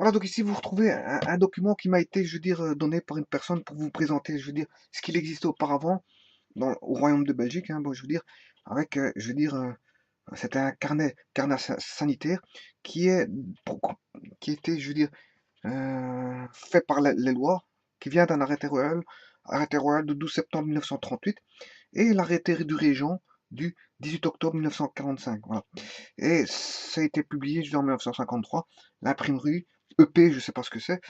Voilà, donc ici vous retrouvez un document qui m'a été, je veux dire, donné par une personne pour vous présenter, je veux dire, ce qu'il existait auparavant au Royaume de Belgique, hein, bon, je veux dire, avec, je veux dire, c'était un carnet sanitaire qui est, qui était, je veux dire, fait par les lois, qui vient d'un arrêté royal de 12 septembre 1938, et l'arrêté du régent du 18 octobre 1945. Voilà. Et ça a été publié en 1953. L'imprimerie EP, je ne sais pas ce que c'est,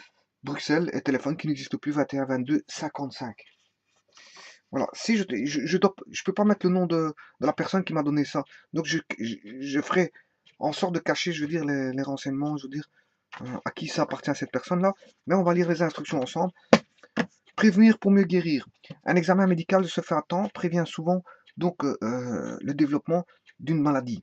Bruxelles et téléphone qui n'existe plus, 21 22 55. Voilà. Si je peux pas mettre le nom de la personne qui m'a donné ça. Donc je ferai en sorte de cacher, je veux dire, les renseignements, je veux dire, à qui ça appartient à cette personne-là. Mais on va lire les instructions ensemble. Prévenir pour mieux guérir. Un examen médical se fait à temps, prévient souvent donc le développement d'une maladie.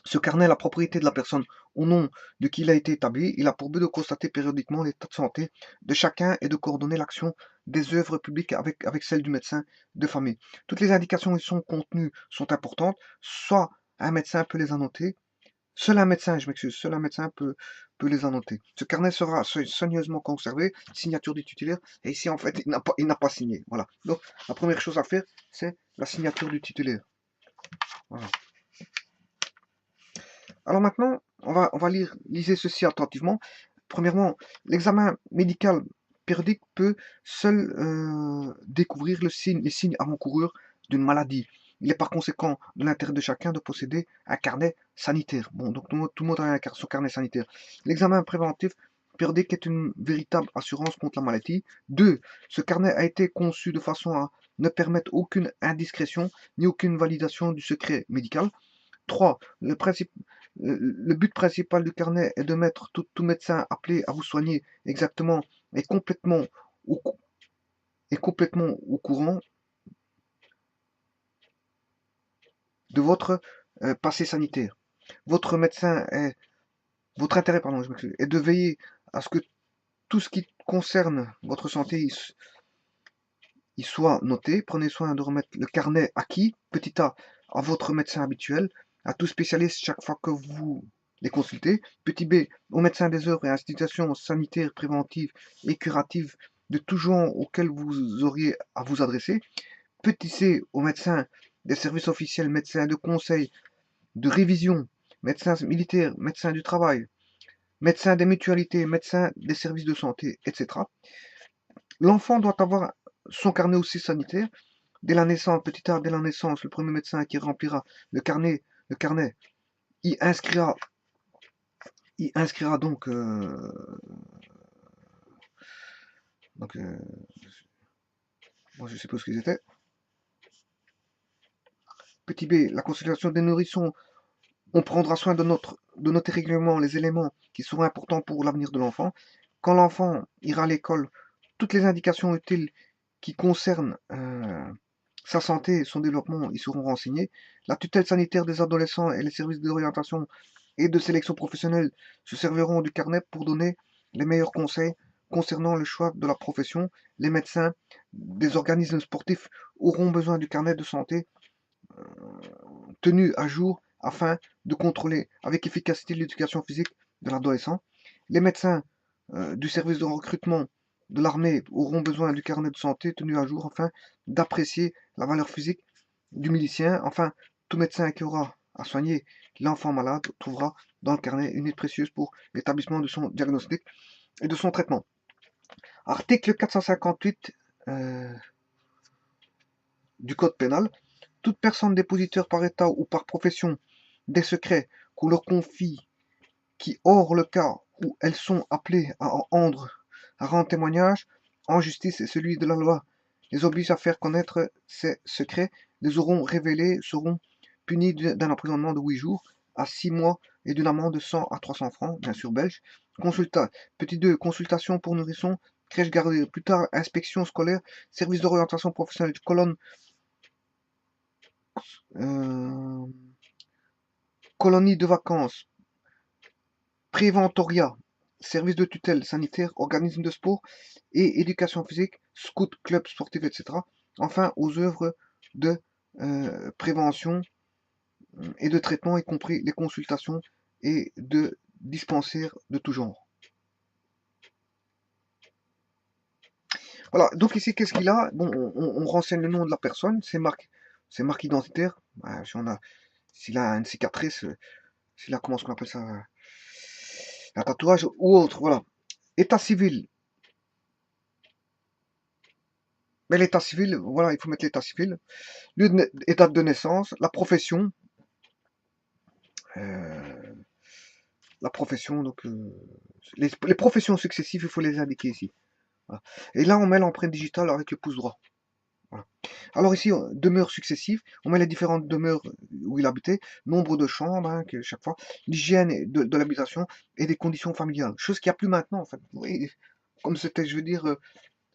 Ce carnet est la propriété de la personne au nom de qui il a été établi. Il a pour but de constater périodiquement l'état de santé de chacun et de coordonner l'action des œuvres publiques avec celle du médecin de famille. Toutes les indications qui sont contenues sont importantes. Soit un médecin peut les annoter, seul un médecin, je m'excuse, seul un médecin peut les annoter. Ce carnet sera soigneusement conservé, signature du titulaire, et ici en fait il n'a pas signé. Voilà. Donc la première chose à faire, c'est la signature du titulaire. Voilà. Alors maintenant, on va lisez ceci attentivement. Premièrement, l'examen médical périodique peut seul découvrir les signes avant-coureurs d'une maladie. Il est par conséquent de l'intérêt de chacun de posséder un carnet sanitaire. Bon, donc tout le monde a son carnet sanitaire. L'examen préventif périodique est une véritable assurance contre la maladie. 2. Ce carnet a été conçu de façon à ne permettre aucune indiscrétion ni aucune validation du secret médical. 3. Le but principal du carnet est de mettre tout médecin appelé à vous soigner exactement et au, complètement au courant de votre passé sanitaire. Votre médecin est, votre intérêt, pardon, je m'excuse, est de veiller à ce que tout ce qui concerne votre santé il soit noté. Prenez soin de remettre le carnet acquis, petit a, à votre médecin habituel, à tout spécialiste chaque fois que vous les consultez. Petit b, aux médecins des œuvres et institutions sanitaires, préventives et curatives de tout genre auxquels vous auriez à vous adresser. Petit c, aux médecins des services officiels, médecins de conseil, de révision, médecins militaires, médecins du travail, médecins des mutualités, médecins des services de santé, etc. L'enfant doit avoir son carnet aussi sanitaire. Dès la naissance, petit a, dès la naissance, le premier médecin qui remplira le carnet, y inscrira, donc moi je sais pas ce qu'ils étaient. Petit b, la consultation des nourrissons. On prendra soin de noter régulièrement les éléments qui seront importants pour l'avenir de l'enfant. Quand l'enfant ira à l'école, toutes les indications utiles qui concernent sa santé et son développement y seront renseignées. La tutelle sanitaire des adolescents et les services d'orientation et de sélection professionnelle se serviront du carnet pour donner les meilleurs conseils concernant le choix de la profession. Les médecins des organismes sportifs auront besoin du carnet de santé tenu à jour afin de contrôler avec efficacité l'éducation physique de l'adolescent. Les médecins du service de recrutement de l'armée auront besoin du carnet de santé tenu à jour afin d'apprécier la valeur physique du milicien. Enfin, tout médecin qui aura à soigner l'enfant malade trouvera dans le carnet une aide précieuse pour l'établissement de son diagnostic et de son traitement. Article 458 du Code pénal. Toute personne dépositeur par état ou par profession des secrets qu'on leur confie, qui, hors le cas où elles sont appelées à rendre témoignage en justice et celui de la loi, les oblige à faire connaître ces secrets, les auront révélés, seront punis d'un emprisonnement de 8 jours à 6 mois et d'une amende de 100 à 300 francs, bien sûr belge. Petit 2, consultation pour nourrissons, crèche gardée, plus tard inspection scolaire, service d'orientation professionnelle, colonne colonie de vacances, préventoria, service de tutelle sanitaire, organisme de sport et éducation physique, scout, club sportif, etc. Enfin, aux œuvres de prévention et de traitement, y compris les consultations et de dispensaires de tout genre. Voilà, donc ici, qu'est-ce qu'il a? Bon, on renseigne le nom de la personne, ses marques identitaires. Si on a, s'il a une cicatrice, s'il a, comment est-ce qu'on appelle ça? Un tatouage ou autre, voilà. État civil. Mais l'état civil, voilà, il faut mettre l'état civil. Lieu de, état de naissance, euh, la profession, donc les professions successives, il faut les indiquer ici. Voilà. Et là, on met l'empreinte digitale avec le pouce droit. Voilà. Alors ici, demeures successives, on met les différentes demeures où il habitait, nombre de chambres, hein, que chaque fois, l'hygiène de l'habitation et des conditions familiales. Chose qu'il n'y a plus maintenant, en fait. Oui, comme c'était, je veux dire,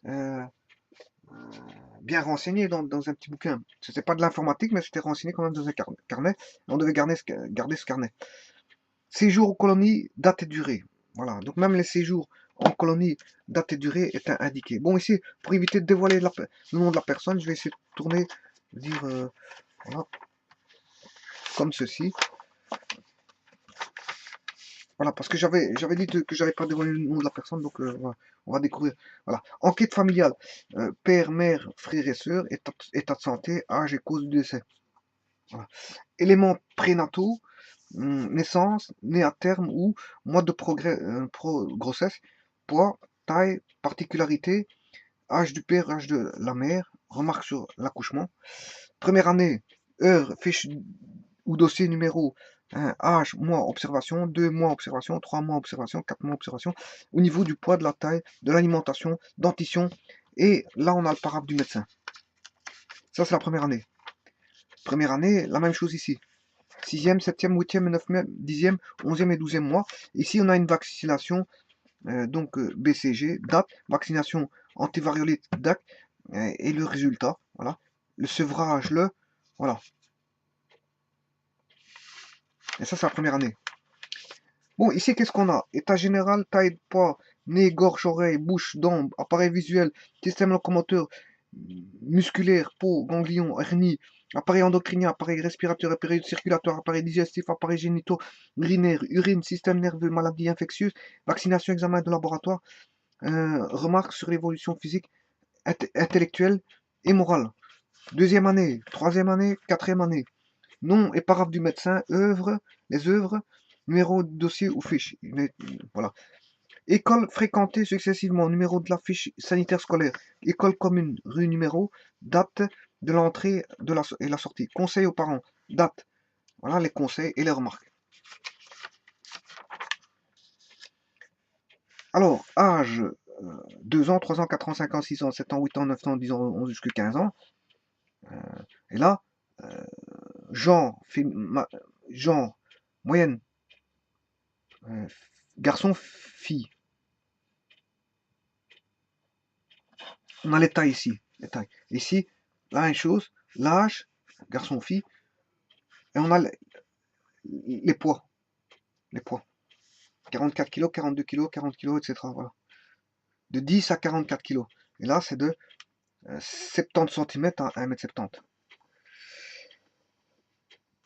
euh, bien renseigné dans un petit bouquin. C'était pas de l'informatique, mais c'était renseigné quand même dans un carnet. On devait garder ce carnet. Séjour aux colonies, date et durée. Voilà, donc même les séjours en colonie, date et durée est indiqué. Bon, ici, pour éviter de dévoiler le nom de la personne, je vais essayer de tourner, dire, voilà, comme ceci. Voilà, parce que j'avais dit que j'avais pas dévoilé le nom de la personne, donc voilà, on va découvrir. Voilà, enquête familiale, père, mère, frères et sœurs, état de santé, âge et cause du décès. Voilà. Éléments prénataux, naissance, né à terme ou mois de grossesse, poids, taille, particularité, âge du père, âge de la mère, remarque sur l'accouchement. Première année, heure, fiche ou dossier numéro, âge, mois, observation, 2 mois, observation, 3 mois, observation, 4 mois, observation, au niveau du poids, de la taille, de l'alimentation, dentition, et là on a le paragraphe du médecin. Ça c'est la première année. Première année, la même chose ici. 6e, 7e, 8e, 9e, 10e, 11e et 12e mois. Ici, on a une vaccination, donc BCG, date, vaccination antivariolite, DAC, et le résultat, voilà. Le sevrage, voilà. Et ça, c'est la première année. Bon, ici, qu'est-ce qu'on a? État général, taille de poids, nez, gorge, oreille, bouche, dents, appareil visuel, système locomoteur, musculaire, peau, ganglion, hernie, appareil endocrinien, appareil respirateur, appareil circulatoire, appareil digestif, appareil génitaux, urinaire, urine, système nerveux, maladie infectieuse, vaccination, examen de laboratoire, remarques sur l'évolution physique, intellectuelle et morale. Deuxième année, troisième année, quatrième année. Nom et paragraphe du médecin, les œuvres, numéro de dossier ou fiche. Voilà. École fréquentée successivement, numéro de la fiche sanitaire scolaire. École commune, rue, numéro, date de l'entrée et la sortie. Conseil aux parents, date. Voilà les conseils et les remarques. Alors, âge, 2 ans, 3 ans, 4 ans, 5 ans, 6 ans, 7 ans, 8 ans, 9 ans, 10 ans, 11 jusqu'à 15 ans. Et là, genre, genre, moyenne, garçon, fille. On a les tailles ici. Les tailles. Ici, la même chose, l'âge, garçon, fille, et on a les poids. Les poids. 44 kg, 42 kg, 40 kg, etc. Voilà. De 10 à 44 kg. Et là, c'est de 70 cm à 1,70 m.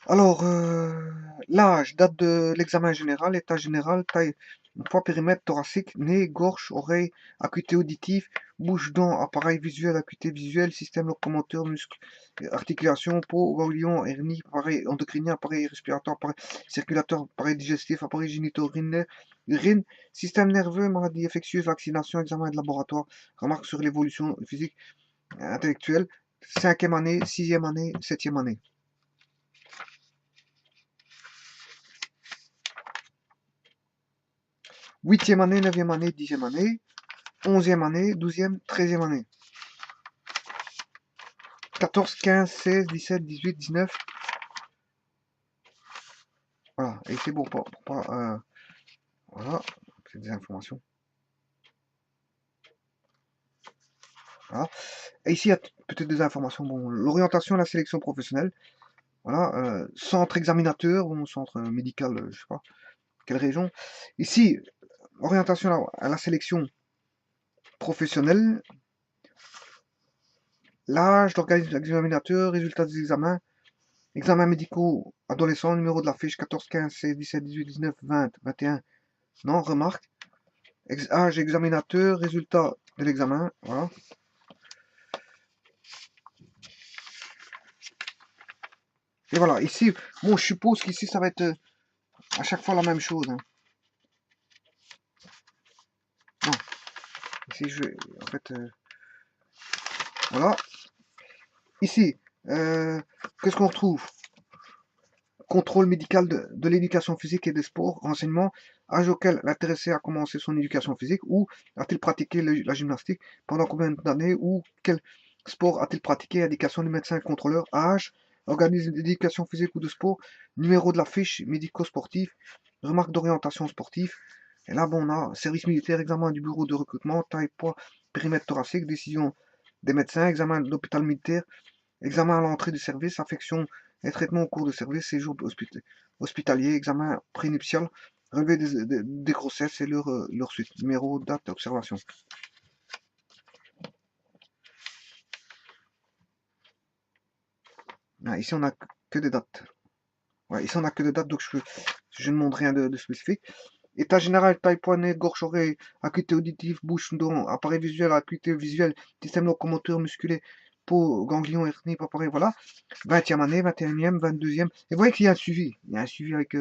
Alors, l'âge, date de l'examen général, état général, taille, poids, périmètre, thoracique, nez, gorge, oreille, acuité auditive, bouche, dents, appareil visuel, acuité visuelle, système locomoteur, muscle, articulation, peau, ganglion, hernie, appareil endocrinien, appareil respiratoire, appareil circulateur, appareil digestif, appareil génito-urinaire, urine, système nerveux, maladie infectieuse, vaccination, examen de laboratoire, remarque sur l'évolution physique, intellectuelle, 5e année, 6e année, 7e année. 8e année, 9e année, 10e année, 11e année, 12e, 13e année. 14, 15, 16, 17, 18, 19. Voilà, et c'est bon pour pas voilà, c'est des informations. Voilà. Et ici, il y a peut-être des informations. Bon, l'orientation à la sélection professionnelle. Voilà, centre examinateur, bon, centre médical, je sais pas, quelle région. Ici, orientation à la sélection professionnelle. L'âge d'organisme examinateur, résultats des examens. Examens médicaux, adolescents, numéro de la fiche 14, 15, 16, 17, 18, 19, 20, 21. Non, remarque. Âge examinateur, résultat de l'examen. Voilà. Et voilà, ici, bon, je suppose qu'ici, ça va être à chaque fois la même chose. Hein. Non, ici, je vais, en fait, voilà. Ici, qu'est-ce qu'on retrouve? Contrôle médical de l'éducation physique et des sports, renseignement, âge auquel l'intéressé a commencé son éducation physique, ou a-t-il pratiqué la gymnastique, pendant combien d'années, ou quel sport a-t-il pratiqué, indication du médecin contrôleur, âge, organisme d'éducation physique ou de sport, numéro de la fiche médico-sportif, remarque d'orientation sportive, et là, bon, on a service militaire, examen du bureau de recrutement, taille, poids, périmètre thoracique, décision des médecins, examen de l'hôpital militaire, examen à l'entrée du service, affection et traitement au cours de service, séjour hospitalier, examen prénuptial, relevé des grossesses et leur suite, numéro, date d'observation. Ah, ici, on n'a que des dates. Ouais, ici, on n'a que des dates, donc je ne montre rien de spécifique. État général, taille, poids, nez, gorge, oreille, acuité auditive, bouche, dents, appareil visuel, acuité visuelle, système locomoteur musculé, peau, ganglion, hernie, appareil, voilà. 20e année, 21e, 22e. Et vous voyez qu'il y a un suivi. Il y a un suivi avec,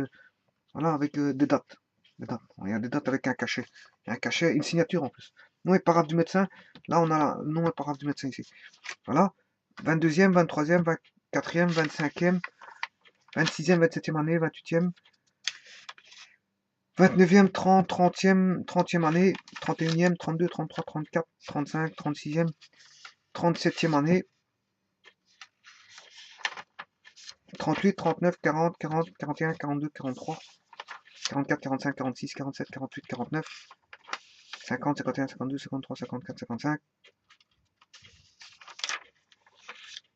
voilà, avec des dates. Des dates. Il y a des dates avec un cachet. Il y a un cachet, une signature en plus. Nom et paragraphe du médecin. Là, on a le nom et paragraphe du médecin ici. Voilà. 22e, 23e, 24e, 25e, 26e, 27e année, 28e, 29e, 30, 30e, 30e année, 31e, 32, 33, 34, 35, 36e, 37e année, 38, 39, 40, 40, 41, 42, 43, 44, 45, 46, 47, 48, 49, 50, 51, 52, 53, 54, 55,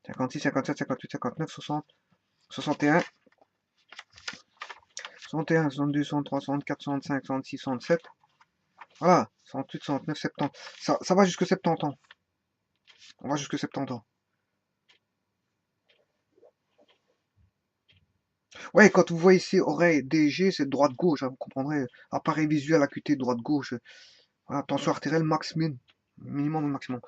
56, 57, 58, 59, 60, 61, 61, 62, 63, 64, 65, 66, 67. Voilà, 68, 69, 70. Ça va jusque 70 ans. On va jusque 70 ans. Ouais, quand vous voyez ici oreille DG, c'est droite-gauche, hein, vous comprendrez. Appareil visuel, acuité droite-gauche. Voilà, tension artérielle max min, minimum maximum.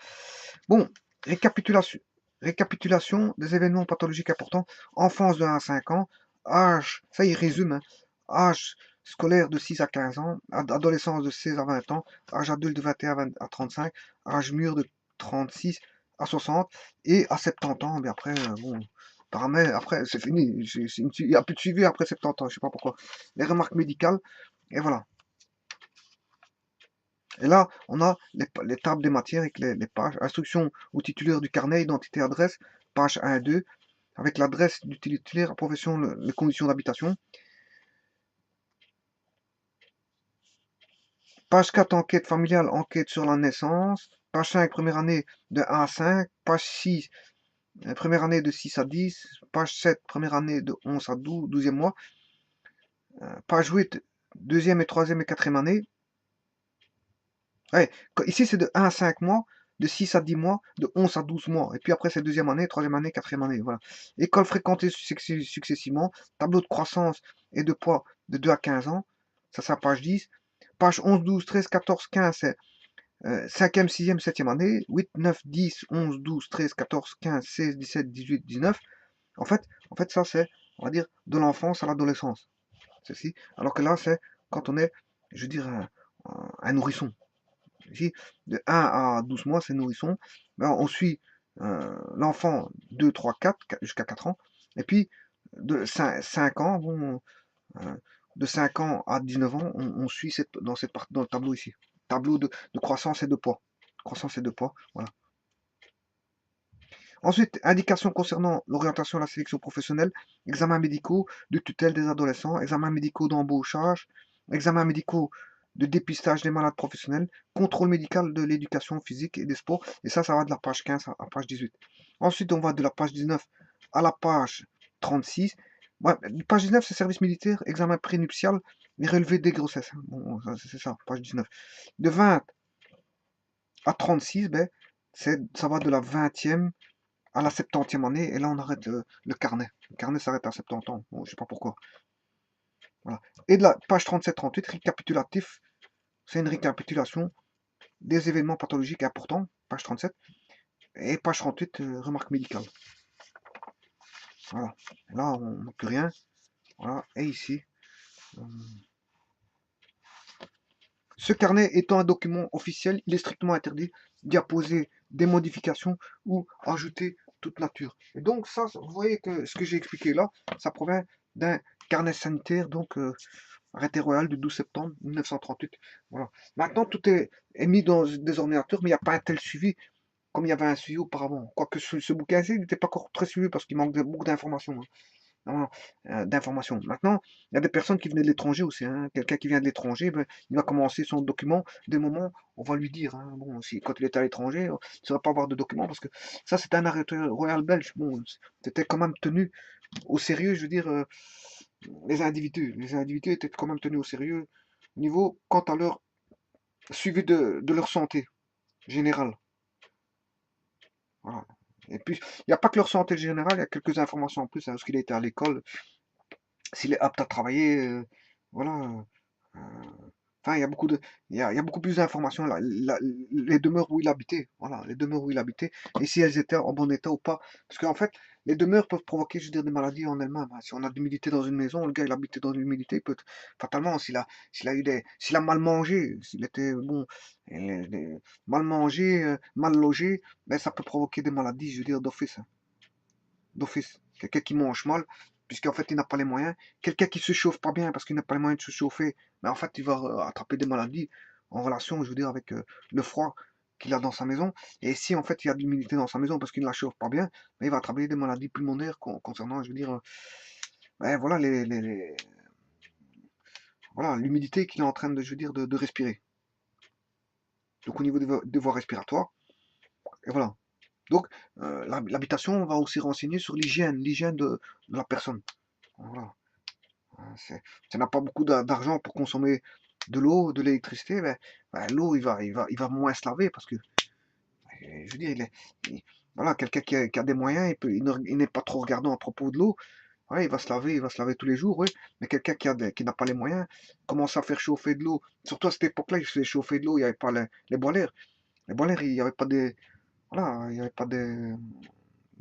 Bon, récapitulation. Récapitulation des événements pathologiques importants. Enfance de 1 à 5 ans. Âge, ça il résume. Hein, âge scolaire de 6 à 15 ans. Adolescence de 16 à 20 ans. Âge adulte de 21 à 35. Âge mûr de 36 à 60. Et à 70 ans, mais après, bon, après, c'est fini. Il n'y a plus de suivi après 70 ans, je sais pas pourquoi. Les remarques médicales, et voilà. Et là, on a les tables des matières avec les pages. Instruction au titulaire du carnet, identité, adresse, page 1 et 2, avec l'adresse du titulaire, profession, les conditions d'habitation. Page 4, enquête familiale, enquête sur la naissance. Page 5, première année de 1 à 5. Page 6, première année de 6 à 10. Page 7, première année de 11 à 12, 12e mois. Page 8, deuxième et troisième et quatrième année. Ouais, ici, c'est de 1 à 5 mois, de 6 à 10 mois, de 11 à 12 mois. Et puis après, c'est deuxième année, troisième année, quatrième année. Voilà. École fréquentée successivement. Tableau de croissance et de poids de 2 à 15 ans. Ça, c'est la page 10. Page 11, 12, 13, 14, 15, c'est 5e, 6e, 7e année. 8, 9, 10, 11, 12, 13, 14, 15, 16, 17, 18, 19. En fait ça, c'est, on va dire, de l'enfance à l'adolescence. Ceci. Alors que là, c'est quand on est, je veux dire, un nourrisson. Ici, de 1 à 12 mois, c'est nourrisson. Ben, on suit l'enfant 2, 3, 4, jusqu'à 4 ans. Et puis, de 5 ans, bon, de 5 ans à 19 ans, on suit dans cette partie, dans le tableau ici. Tableau de croissance et de poids. Croissance et de poids, voilà. Ensuite, indications concernant l'orientation et la sélection professionnelle, examens médicaux de tutelle des adolescents, examens médicaux d'embauchage, examens médicaux de dépistage des malades professionnels, contrôle médical de l'éducation physique et des sports, et ça va de la page 15 à la page 18. Ensuite, on va de la page 19 à la page 36. Ouais, page 19, c'est service militaire, examen prénuptial et relevé des grossesses. Bon, c'est ça, page 19. De 20 à 36, ben, ça va de la 20e à la 70e année, et là on arrête le carnet. Le carnet s'arrête à 70 ans, bon, je sais pas pourquoi. Voilà. Et de la page 37-38, récapitulatif, c'est une récapitulation des événements pathologiques importants, page 37, et page 38, remarque médicale. Voilà. Là, on n'a plus rien. Voilà. Et ici. euh, Ce carnet étant un document officiel, il est strictement interdit d'y apposer des modifications ou ajouter toute nature. Et donc ça, vous voyez que ce que j'ai expliqué là, ça provient d'un carnet sanitaire, donc arrêté royal du 12 septembre 1938. Voilà. Maintenant, tout est mis dans des ordinateurs, mais il n'y a pas un tel suivi comme il y avait un suivi auparavant. Quoique ce bouquin-ci n'était pas encore très suivi parce qu'il manque beaucoup d'informations. Hein. Non, d'informations. Maintenant, il y a des personnes qui venaient de l'étranger aussi. Hein. Quelqu'un qui vient de l'étranger, ben, il va commencer son document. Des moments, on va lui dire, hein, bon, si, quand il est à l'étranger, il ne va pas avoir de document parce que ça, c'était un arrêté royal belge. Bon, c'était quand même tenu au sérieux, je veux dire, les individus. Les individus étaient quand même tenus au sérieux au niveau quant à leur suivi de leur santé générale. Voilà. Et puis, il n'y a pas que leur santé générale, il y a quelques informations en plus, hein, parce qu'il a été à l'école, s'il est apte à travailler, voilà. euh, Enfin, il y a beaucoup il y a beaucoup plus d'informations là. Les demeures où il habitait, voilà, les demeures où il habitait, et si elles étaient en bon état ou pas. Parce qu'en fait, les demeures peuvent provoquer, je veux dire, des maladies en elles-mêmes. Hein. Si on a de l'humidité dans une maison, le gars il habitait dans l'humidité, peut fatalement, s'il a mal mangé, s'il était bon, mal mangé, mal logé, ben ça peut provoquer des maladies, je veux dire, d'office. Hein. D'office. Quelqu'un qui mange mal, puisqu'en fait il n'a pas les moyens. Quelqu'un qui se chauffe pas bien parce qu'il n'a pas les moyens de se chauffer, mais en fait il va attraper des maladies en relation, je veux dire, avec le froid qu'il a dans sa maison. Et si en fait il y a de l'humidité dans sa maison parce qu'il ne la chauffe pas bien, ben, il va attraper des maladies pulmonaires concernant, je veux dire, ben, voilà, voilà, l'humidité qu'il est en train de, je veux dire, de respirer. Donc au niveau des voies respiratoires, et voilà. Donc l'habitation, on va aussi renseigner sur l'hygiène de la personne. Voilà. Hein, si on n'a pas beaucoup d'argent pour consommer de l'eau, de l'électricité, ben, l'eau, il va moins se laver parce que, je veux dire, voilà, quelqu'un qui a des moyens, il n'est pas trop regardant à propos de l'eau. Ouais, il va se laver tous les jours, oui. Mais quelqu'un qui n'a pas les moyens, commence à faire chauffer de l'eau. Surtout à cette époque-là, il faisait chauffer de l'eau, il n'y avait pas les boilers. Les boilers, il n'y avait pas voilà, il n'y avait pas des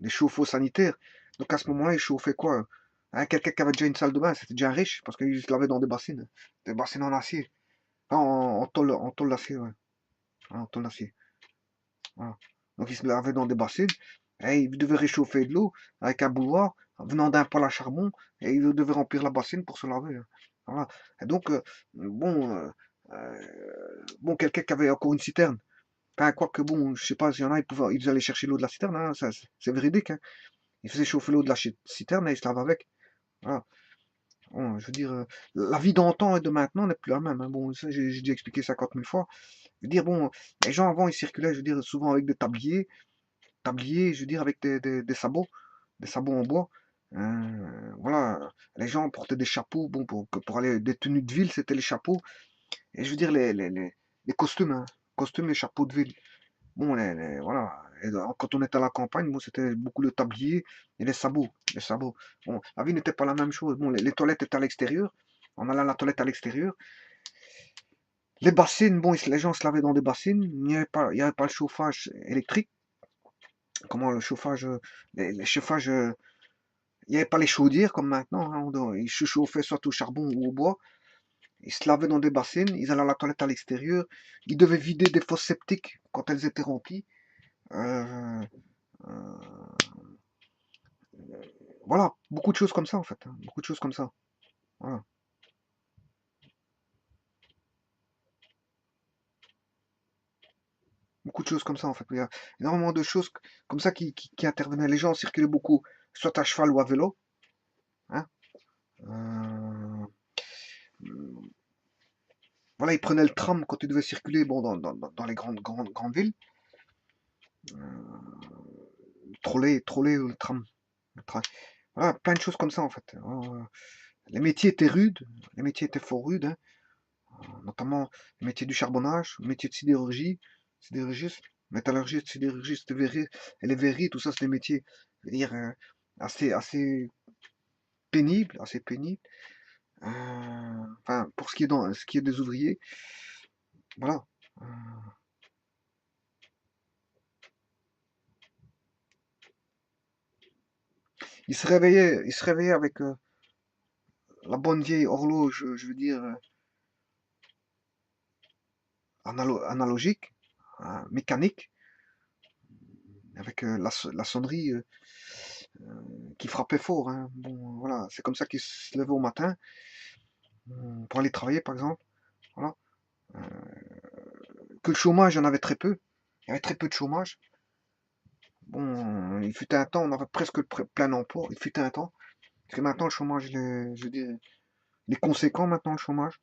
chauffe-eau sanitaires. Donc à ce moment-là, il chauffait quoi? Hein, quelqu'un qui avait déjà une salle de bain, c'était déjà riche parce qu'il se lavait dans des bassines en acier. Enfin, en tôle d'acier, ouais. Hein, en tôle d'acier. Voilà. Donc il se lavait dans des bassines et il devait réchauffer de l'eau avec un bouilloire venant d'un poêle à charbon et il devait remplir la bassine pour se laver. Hein. Voilà. Et donc, bon, bon, quelqu'un qui avait encore une citerne. Enfin, quoique, bon, je sais pas, s'il y en a, ils allaient chercher l'eau de la citerne, hein, c'est véridique. Hein. Il faisait chauffer l'eau de la citerne et il se lave avec. Voilà. Bon, je veux dire, la vie d'antan et de maintenant n'est plus la même. Hein. Bon, ça, j'ai dû expliquer 50 000 fois. Je veux dire, bon, les gens avant, ils circulaient, je veux dire, souvent avec des tabliers, je veux dire, avec des sabots en bois. Voilà, les gens portaient des chapeaux, bon, pour aller, des tenues de ville, c'était les chapeaux. Et je veux dire, les costumes, hein, costumes et chapeaux de ville. Bon, voilà. Et quand on était à la campagne, bon, c'était beaucoup le tablier et les sabots. Les sabots. Bon, la vie n'était pas la même chose. Bon, les toilettes étaient à l'extérieur. On allait à la toilette à l'extérieur. Les bassines, bon, les gens se lavaient dans des bassines. Il n'y avait pas le chauffage électrique. Comment le chauffage, les chauffages, il n'y avait pas les chaudières comme maintenant. Hein, ils se chauffaient soit au charbon ou au bois. Ils se lavaient dans des bassines. Ils allaient à la toilette à l'extérieur. Ils devaient vider des fosses septiques quand elles étaient remplies. Euh, euh, Voilà, beaucoup de choses comme ça en fait. Hein, beaucoup de choses comme ça. Voilà. Beaucoup de choses comme ça en fait. Il y a énormément de choses comme ça qui intervenaient. Les gens circulaient beaucoup, soit à cheval ou à vélo. Hein. Euh, voilà, ils prenaient le tram quand ils devaient circuler bon, dans les grandes villes. Le trolley ou le tram. Le train. Voilà, plein de choses comme ça en fait. Les métiers étaient rudes, les métiers étaient fort rudes, hein. Notamment le métier du charbonnage, le métier de sidérurgiste, métallurgiste, sidérurgiste, verrier, et les verriers, tout ça, c'est des métiers, je veux dire, assez pénibles, assez pénibles. Enfin, pour ce qui est des ouvriers, voilà. Euh, il se réveillait avec la bonne vieille horloge, je veux dire, analogique, mécanique, avec la sonnerie qui frappait fort, hein. Bon, voilà, c'est comme ça qu'il se levait au matin pour aller travailler, par exemple. Voilà. Euh, que le chômage, il y en avait très peu. Il y avait très peu de chômage. Bon, il fut un temps, on avait presque le plein emploi. Il fut un temps. Parce que maintenant, le chômage, je dis, il est conséquent maintenant, le chômage.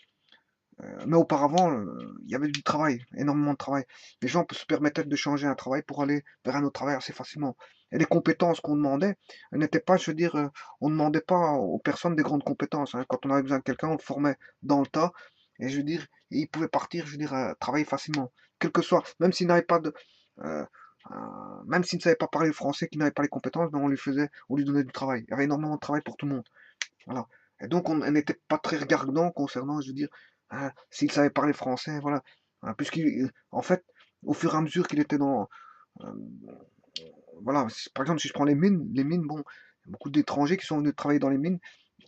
Mais auparavant, il y avait du travail, énormément de travail. Les gens se permettaient de changer un travail pour aller vers un autre travail assez facilement. Et les compétences qu'on demandait, elles n'étaient pas, je veux dire, on ne demandait pas aux personnes des grandes compétences, hein. Quand on avait besoin de quelqu'un, on le formait dans le tas. Et je veux dire, il pouvait partir, je veux dire, travailler facilement. Quel que soit, même s'il n'avait pas de, euh, euh, même s'il ne savait pas parler le français, qu'il n'avait pas les compétences, ben on lui donnait du travail. Il y avait énormément de travail pour tout le monde. Voilà. Et donc, on n'était pas très regardant concernant, je veux dire, hein, s'il savait parler français, voilà. Hein, en fait, au fur et à mesure qu'il était dans, euh, voilà, par exemple, si je prends les mines, bon, il y a beaucoup d'étrangers qui sont venus travailler dans les mines,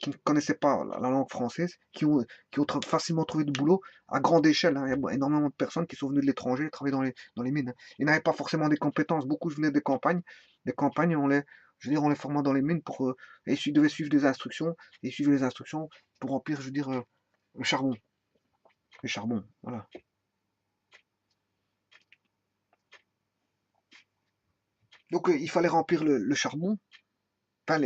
qui ne connaissaient pas la langue française, qui ont facilement trouvé du boulot à grande échelle, hein. Il y a énormément de personnes qui sont venues de l'étranger travailler dans les mines, hein. Ils n'avaient pas forcément des compétences. Beaucoup venaient des campagnes. Des campagnes, je veux dire, on les formait dans les mines et ils devaient suivre des instructions, et ils suivaient les instructions pour remplir, je veux dire, le charbon. Le charbon, voilà. Donc, il fallait remplir le charbon. Enfin,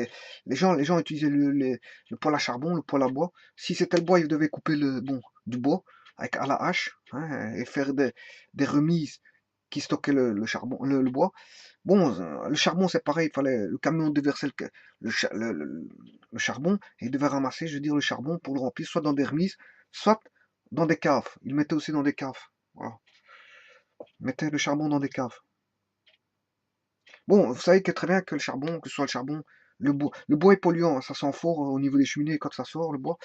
les gens utilisaient le poêle à charbon, le poêle à bois. Si c'était le bois, ils devaient couper du bois à la hache, hein, et faire des remises qui stockaient le charbon, le bois. Bon, le charbon, c'est pareil. Le camion déversait le, cha- le charbon et il devait ramasser, je veux dire, le charbon pour le remplir, soit dans des remises, soit dans des caves. Il mettait aussi dans des caves. Voilà. Il mettait le charbon dans des caves. Bon, vous savez que très bien que le charbon, que ce soit le charbon, le bois est polluant, hein, ça sent fort au niveau des cheminées quand ça sort, le bois.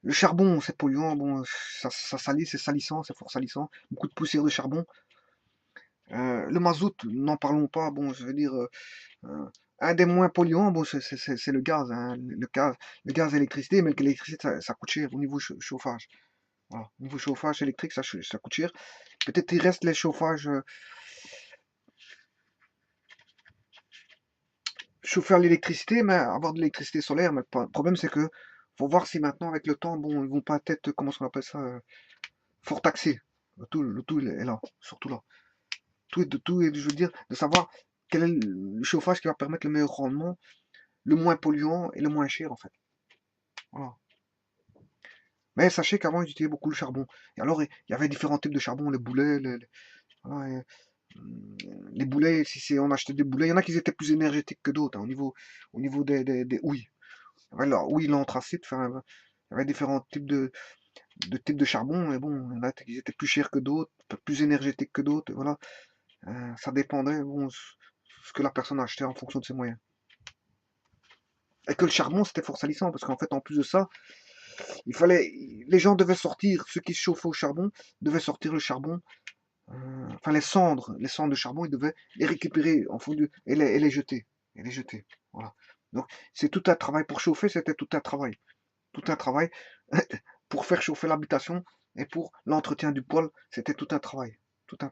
Le charbon, c'est polluant, bon, ça salit, c'est salissant, c'est fort salissant. Beaucoup de poussière de charbon. Le mazout, n'en parlons pas, bon, je veux dire, euh, un des moins polluants, bon, c'est le gaz, hein, le gaz et l'électricité, mais l'électricité, ça coûte cher au niveau chauffage. Voilà. Au niveau chauffage électrique, ça coûte cher. Peut-être il reste les chauffages, chauffer à l'électricité, mais avoir de l'électricité solaire. Mais le problème, c'est que faut voir si maintenant, avec le temps, bon, ils vont pas être, comment on appelle ça, fort taxés. Le tout est là, surtout là. Tout est, je veux dire, de savoir quel est le chauffage qui va permettre le meilleur rendement, le moins polluant et le moins cher, en fait. Voilà. Mais sachez qu'avant, ils utilisaient beaucoup le charbon. Et alors, il y avait différents types de charbon, les boulets, voilà, les boulets, on achetait des boulets, il y en a qui étaient plus énergétiques que d'autres, hein, au niveau des houilles. Voilà, oui, l'anthracite, enfin, il y avait différents types de charbon, mais bon, il y en a qui étaient plus chers que d'autres, plus énergétiques que d'autres, voilà. Ça dépendait, bon, ce que la personne achetait en fonction de ses moyens. Et que le charbon, c'était fort salissant, parce qu'en fait, en plus de ça, les gens devaient sortir, ceux qui se chauffaient au charbon, devaient sortir le charbon, enfin les cendres de charbon, ils devaient les récupérer en fondu et les jeter, voilà. Donc, c'est tout un travail pour chauffer, c'était tout un travail pour faire chauffer l'habitation et pour l'entretien du poêle, c'était tout un travail,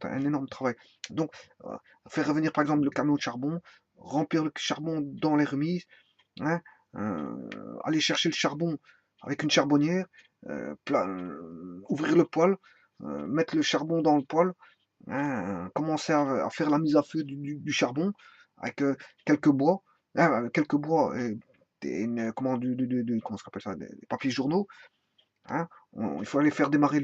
un énorme travail. Donc, faire revenir par exemple le camion de charbon, remplir le charbon dans les remises, hein, aller chercher le charbon avec une charbonnière, ouvrir le poêle, mettre le charbon dans le poêle, hein, commencer à faire la mise à feu du charbon avec quelques bois, hein, quelques bois et comment, comment ça s'appelle ça, des papiers journaux, hein. Il fallait faire démarrer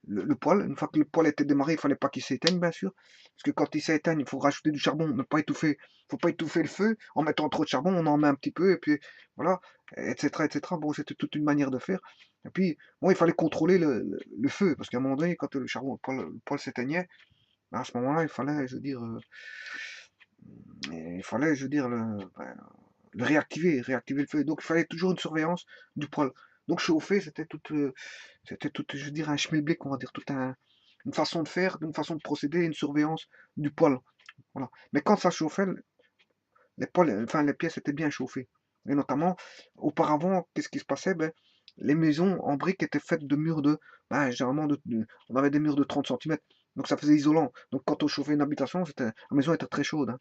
le poêle. Une fois que le poêle était démarré, il fallait pas qu'il s'éteigne, bien sûr. Parce que quand il s'éteigne, il faut rajouter du charbon, ne pas étouffer. Faut pas étouffer le feu. En mettant trop de charbon, on en met un petit peu, et puis voilà, etc., etc. Bon, c'était toute une manière de faire. Et puis, bon, il fallait contrôler le feu, parce qu'à un moment donné, quand le poêle s'éteignait, ben, à ce moment-là, il fallait, je veux dire, le réactiver le feu. Donc il fallait toujours une surveillance du poêle. Donc chauffer, c'était tout, je veux dire, un schmilblick, on va dire, une façon de faire, une façon de procéder, une surveillance du poêle. Voilà. Mais quand ça chauffait, enfin, les pièces étaient bien chauffées. Et notamment, auparavant, qu'est-ce qui se passait? Ben, les maisons en briques étaient faites de murs ben, généralement, on avait des murs de 30 centimètres. Donc ça faisait isolant. Donc quand on chauffait une habitation, la maison était très chaude, hein.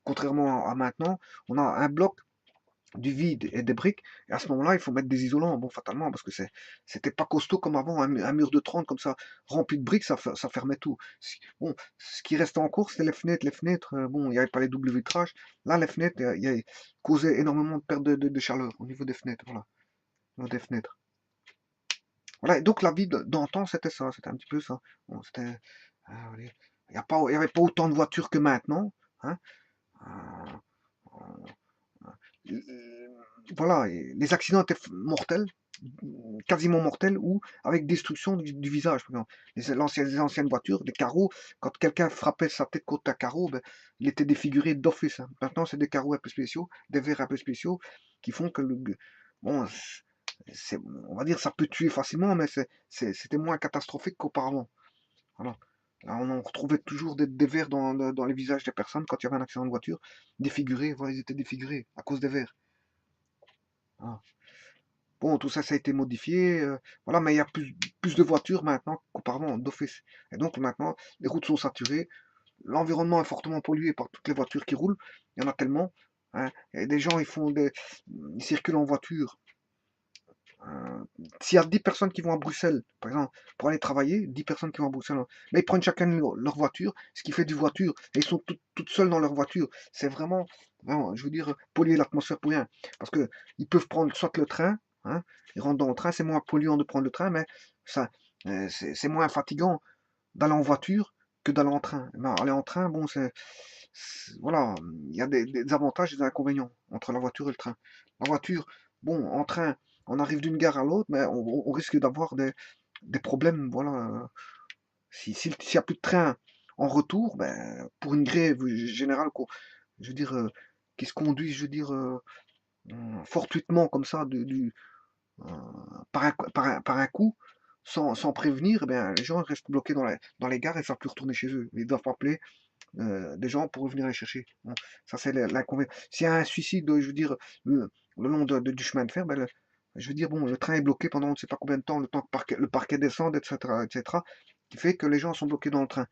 Contrairement à maintenant, on a un bloc, du vide et des briques. Et à ce moment-là, il faut mettre des isolants, bon, fatalement, parce que c'était pas costaud comme avant, un mur de 30 comme ça, rempli de briques, ça fermait tout. Bon, ce qui restait en cours, c'était les fenêtres. Les fenêtres, bon, il n'y avait pas les doubles vitrages. Là, les fenêtres, causaient énormément de perte de chaleur au niveau des fenêtres, voilà, au niveau des fenêtres. Voilà, et donc la vie d'antan, c'était ça, c'était un petit peu ça. Bon, c'était, allez, il y avait pas autant de voitures que maintenant, hein. Euh, euh, voilà, et les accidents étaient mortels, quasiment mortels, ou avec destruction du visage. Par exemple. Les anciennes voitures, des carreaux, quand quelqu'un frappait sa tête contre un carreau, ben, il était défiguré d'office, hein. Maintenant, c'est des carreaux un peu spéciaux, des verres un peu spéciaux, qui font que bon, on va dire ça peut tuer facilement, mais c'était moins catastrophique qu'auparavant. Voilà. Là, on en retrouvait toujours des vers dans les visages des personnes quand il y avait un accident de voiture, défigurés, voilà, ils étaient défigurés à cause des vers. Voilà. Bon, tout ça, ça a été modifié, voilà, mais il y a plus de voitures maintenant qu'auparavant, d'office. Et donc maintenant, les routes sont saturées, l'environnement est fortement pollué par toutes les voitures qui roulent, il y en a tellement, hein. Et des gens, ils circulent en voiture. S'il y a 10 personnes qui vont à Bruxelles, par exemple, pour aller travailler, 10 personnes qui vont à Bruxelles, mais ils prennent chacun leur voiture, ce qui fait du voiture, et ils sont toutes seules dans leur voiture. C'est vraiment, je veux dire, polluer l'atmosphère pour rien. Parce que ils peuvent prendre soit le train, hein, ils rentrent dans le train, c'est moins polluant de prendre le train, mais ça, c'est moins fatigant d'aller en voiture que d'aller en train. Mais aller en train, bon, voilà, il y a des avantages et des inconvénients entre la voiture et le train. La voiture, bon, en train, on arrive d'une gare à l'autre, mais on risque d'avoir des problèmes, voilà. S'il n'y a plus de train en retour, ben, pour une grève générale, je veux dire, qui se conduit, je veux dire, fortuitement comme ça, euh, par un coup, sans prévenir, eh bien, les gens restent bloqués dans les gares et ne savent plus retourner chez eux. Ils doivent appeler des gens pour venir les chercher. Bon, ça, c'est l'inconvénient. S'il y a un suicide, je veux dire, le long du chemin de fer, ben, je veux dire, bon, le train est bloqué pendant on ne sait pas combien de temps, le temps que le parquet descende, etc., etc., qui fait que les gens sont bloqués dans le train.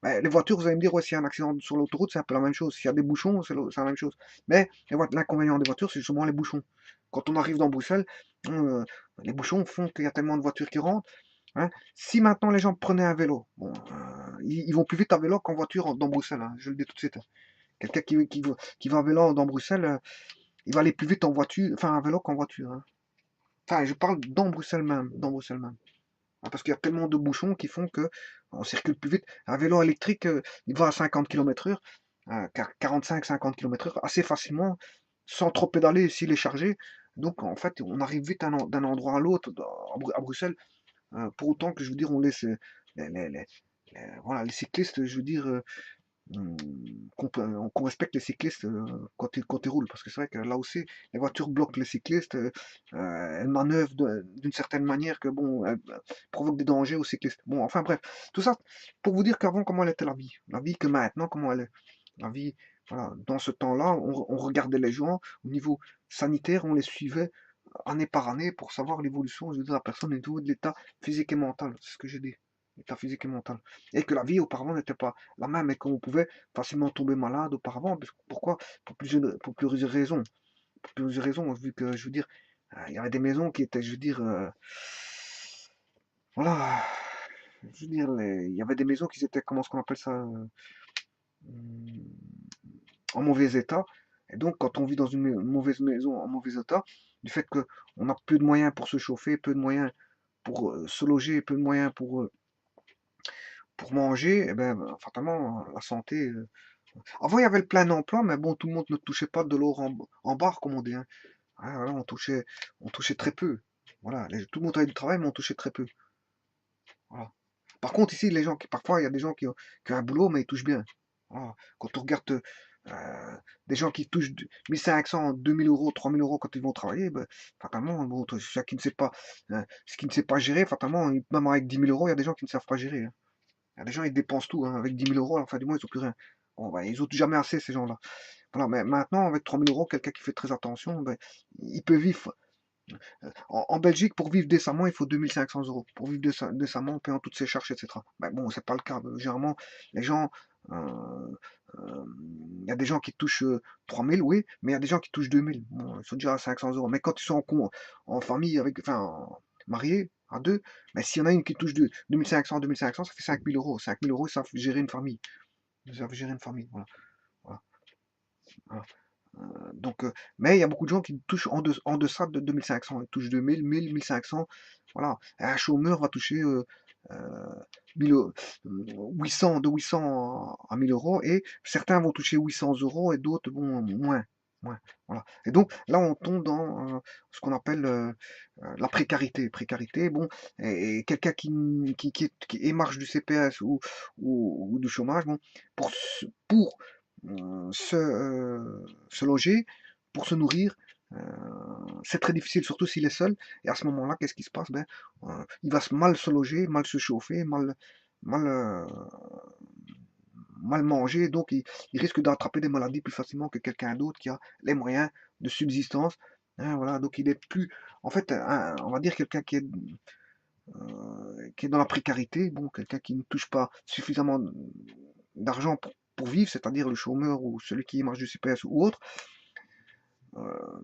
Ben, les voitures, vous allez me dire, ouais, s'il y a un accident sur l'autoroute, c'est un peu la même chose. S'il y a des bouchons, c'est la même chose. Mais l'inconvénient des voitures, c'est justement les bouchons. Quand on arrive dans Bruxelles, euh, les bouchons font qu'il y a tellement de voitures qui rentrent, hein. Si maintenant les gens prenaient un vélo, bon, ils vont plus vite à vélo qu'en voiture dans Bruxelles, hein, je le dis tout de suite, hein. Quelqu'un qui va à vélo dans Bruxelles, il va aller plus vite en voiture, enfin à vélo qu'en voiture, hein. Enfin, je parle dans Bruxelles même, dans Bruxelles même. Ah, parce qu'il y a tellement de bouchons qui font que on circule plus vite. Un vélo électrique, il va à 50 km/h, 45-50 km/h, assez facilement, sans trop pédaler s'il est chargé. Donc en fait, on arrive vite d'un endroit à l'autre à Bruxelles, pour autant que je veux dire, on laisse les, les- les- voilà, les cyclistes, je veux dire, Mmh, qu'on respecte les cyclistes quand ils roulent. Parce que c'est vrai que là aussi, les voitures bloquent les cyclistes, elles manœuvrent d'une certaine manière que bon, elles provoquent des dangers aux cyclistes. Bon, enfin bref, tout ça pour vous dire qu'avant, comment elle était la vie. La vie que maintenant, comment elle est. La vie, voilà, dans ce temps-là, on regardait les gens au niveau sanitaire, on les suivait année par année pour savoir l'évolution, je veux dire, de la personne au niveau de l'état physique et mental. C'est ce que j'ai dit. L'état physique et mental. Et que la vie auparavant n'était pas la même et qu'on pouvait facilement tomber malade auparavant. Pourquoi? Pour plusieurs raisons. Pour plusieurs raisons, vu que, je veux dire, il y avait des maisons qui étaient, je veux dire, voilà, je veux dire, il y avait des maisons qui étaient, comment est-ce qu'on appelle ça, en mauvais état. Et donc, quand on vit dans une mauvaise maison en mauvais état, du fait qu'on a peu de moyens pour se chauffer, peu de moyens pour se loger, peu de moyens pour manger, eh ben, fatalement, la santé. Avant, il y avait le plein emploi, mais bon, tout le monde ne touchait pas de l'or en barre, comme on dit, hein. Ah, voilà, on touchait très peu. Voilà, tout le monde avait du travail, mais on touchait très peu. Voilà. Par contre, ici, parfois, il y a des gens qui ont un boulot, mais ils touchent bien. Voilà. Quand on regarde des gens qui touchent 1500, 2000 euros, 3000 euros quand ils vont travailler, ben, fatalement, bon, ce qui ne sait pas gérer, fatalement, même avec 10 000 euros, il y a des gens qui ne savent pas gérer, hein. Il y a des gens, ils dépensent tout, hein. Avec 10 000 euros, à la fin du mois, ils n'ont plus rien. Bon, bah, ils ont jamais assez, ces gens-là. Voilà, mais maintenant, avec 3 000 euros, quelqu'un qui fait très attention, ben, il peut vivre. En Belgique, pour vivre décemment, il faut 2 500 euros. Pour vivre décemment, en payant toutes ses charges, etc. Mais bon, c'est pas le cas. Généralement, les gens, euh, il y a des gens qui touchent 3 000, oui, mais il y a des gens qui touchent 2 000. Bon, ils sont déjà à 500 euros. Mais quand ils sont en famille, mariés, à deux, mais s'il y en a une qui touche 2 500, ça fait 5 000 euros. 5 000 euros, ça fait gérer une famille. Ça fait gérer une famille, voilà. Voilà, voilà. Donc, mais il y a beaucoup de gens qui touchent en deçà de 2 500. Ils touchent 2 000, 1 000, 1 500. Voilà. Un chômeur va toucher 1000 800, de 800 à 1 000 euros, et certains vont toucher 800 euros et d'autres, bon, moins. Moins. Voilà. Et donc là, on tombe dans ce qu'on appelle la précarité. Précarité, bon, et quelqu'un qui émarge du CPS ou du chômage, bon, pour se loger, pour se nourrir. euh, c'est très difficile, surtout s'il est seul. Et à ce moment-là, qu'est-ce qui se passe? Ben, il va mal se loger, mal se chauffer, mal, euh, mal manger. Donc, il risque d'attraper des maladies plus facilement que quelqu'un d'autre qui a les moyens de subsistance. Hein, voilà, donc il est plus. En fait, on va dire quelqu'un qui est dans la précarité, bon, quelqu'un qui ne touche pas suffisamment d'argent pour vivre, c'est-à-dire le chômeur ou celui qui marche du CPS ou autre,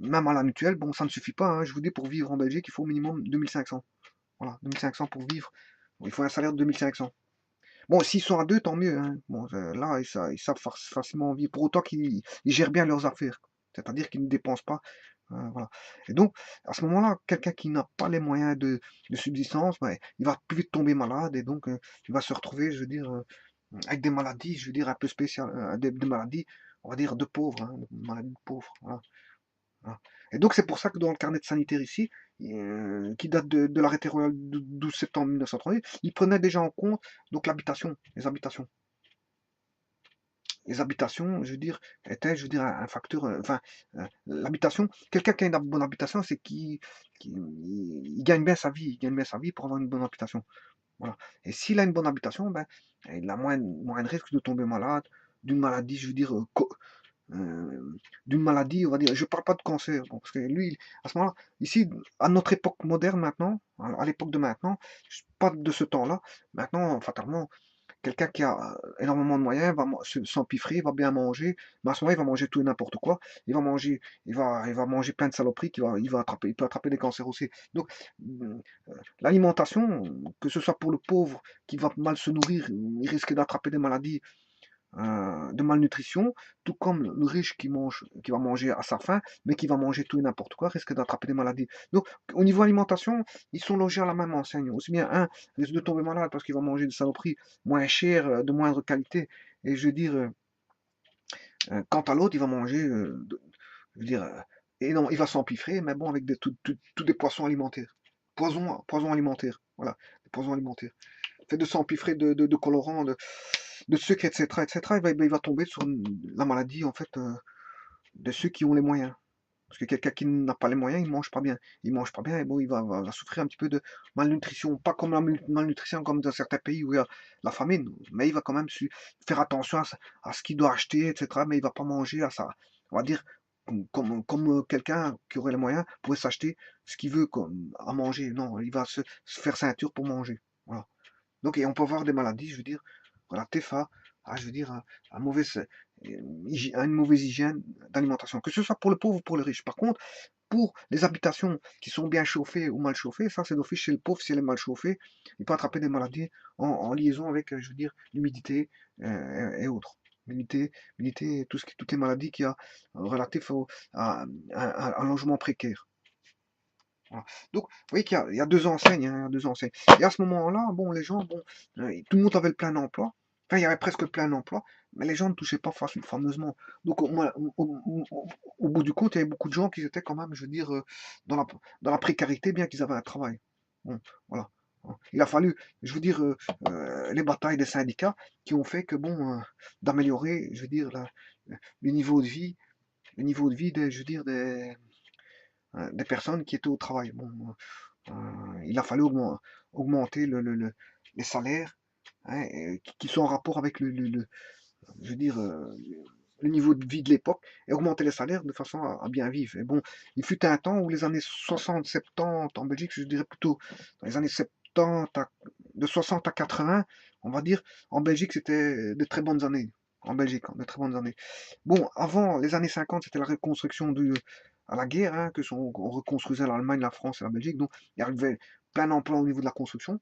même à la mutuelle, bon, ça ne suffit pas. Hein. Je vous dis, pour vivre en Belgique, il faut au minimum 2500. Voilà, 2500 pour vivre. Bon, il faut un salaire de 2500. Bon, s'ils sont à deux, tant mieux. Hein. Bon, là, ils savent facilement vivre. Pour autant qu'ils gèrent bien leurs affaires. C'est-à-dire qu'ils ne dépensent pas. Voilà. Et donc, à ce moment-là, quelqu'un qui n'a pas les moyens de subsistance, ben, il va plus vite tomber malade et donc il va se retrouver, je veux dire, avec des maladies, je veux dire, un peu spéciales, des maladies, on va dire, de pauvres, hein, des maladies de pauvres. Voilà. Voilà. Et donc c'est pour ça que dans le carnet de sanitaire ici, qui date de l'arrêté royal du 12 septembre 1938, il prenait déjà en compte donc l'habitation, les habitations. Les habitations, je veux dire, étaient, je veux dire, un facteur. L'habitation, quelqu'un qui a une bonne habitation, c'est qu'il il gagne bien sa vie, il gagne bien sa vie pour avoir une bonne habitation. Voilà. Et s'il a une bonne habitation, ben, il a moins de risque de tomber malade, d'une maladie, je veux dire, d'une maladie, on va dire. Je parle pas de cancer, bon, parce que lui, à ce moment-là, ici, à notre époque moderne maintenant, à l'époque de maintenant, pas de ce temps-là, maintenant, fatalement, quelqu'un qui a énormément de moyens va s'empiffrer, va bien manger, mais à ce moment-là, il va manger tout et n'importe quoi. Il va manger plein de saloperies, il peut attraper des cancers aussi. Donc, l'alimentation, que ce soit pour le pauvre qui va mal se nourrir, il risque d'attraper des maladies de malnutrition, tout comme le riche qui va manger à sa faim, mais qui va manger tout et n'importe quoi, risque d'attraper des maladies. Donc, au niveau alimentation, ils sont logés à la même enseigne. Aussi bien un risque de tomber malade parce qu'il va manger des saloperies moins chères, de moindre qualité, et je veux dire, quant à l'autre, il va manger, je veux dire, et non, il va s'empiffrer, mais bon, avec tous des poissons alimentaires. Poison alimentaire, voilà, des poisons alimentaires. Fait de s'empiffrer de colorants, de sucre, etc., etc., il va tomber sur la maladie, en fait, de ceux qui ont les moyens. Parce que quelqu'un qui n'a pas les moyens, il mange pas bien. Il mange pas bien, et bon, il va souffrir un petit peu de malnutrition. Pas comme la malnutrition comme dans certains pays où il y a la famine, mais il va quand même faire attention à ce qu'il doit acheter, etc., mais il va pas manger à ça. On va dire, comme quelqu'un qui aurait les moyens pourrait s'acheter ce qu'il veut à manger. Non, il va se faire ceinture pour manger. Voilà. Donc, et on peut avoir des maladies, je veux dire, relatives je veux dire, à une mauvaise hygiène d'alimentation, que ce soit pour le pauvre ou pour le riche. Par contre, pour les habitations qui sont bien chauffées ou mal chauffées, ça c'est d'office chez le pauvre, si elle est mal chauffée, il peut attraper des maladies en liaison avec, je veux dire, l'humidité et autres. L'humidité, toutes les maladies qui a relatives à un logement précaire. Voilà. Donc, vous voyez qu'il y a deux enseignes, hein, deux enseignes. Et à ce moment-là, bon, les gens, bon, tout le monde avait le plein emploi. Enfin, il y avait presque le plein emploi, mais les gens ne touchaient pas fameusement. Donc, au bout du compte, il y avait beaucoup de gens qui étaient quand même, je veux dire, dans la précarité, bien qu'ils avaient un travail. Bon, voilà. Il a fallu, je veux dire, les batailles des syndicats qui ont fait que, bon, d'améliorer, je veux dire, le niveau de vie, je veux dire, des personnes qui étaient au travail. Bon, il a fallu augmenter les salaires, hein, qui sont en rapport avec je veux dire, le niveau de vie de l'époque et augmenter les salaires de façon à bien vivre. Et bon, il fut un temps où les années 60-70 en Belgique, je dirais plutôt dans les années 70, de 60 à 80, on va dire, en Belgique, c'était de très bonnes années. En Belgique, hein, de très bonnes années. Bon, avant les années 50, c'était la reconstruction à la guerre, hein, on reconstruisait l'Allemagne, la France et la Belgique. Donc, il y avait plein d'emplois au niveau de la construction.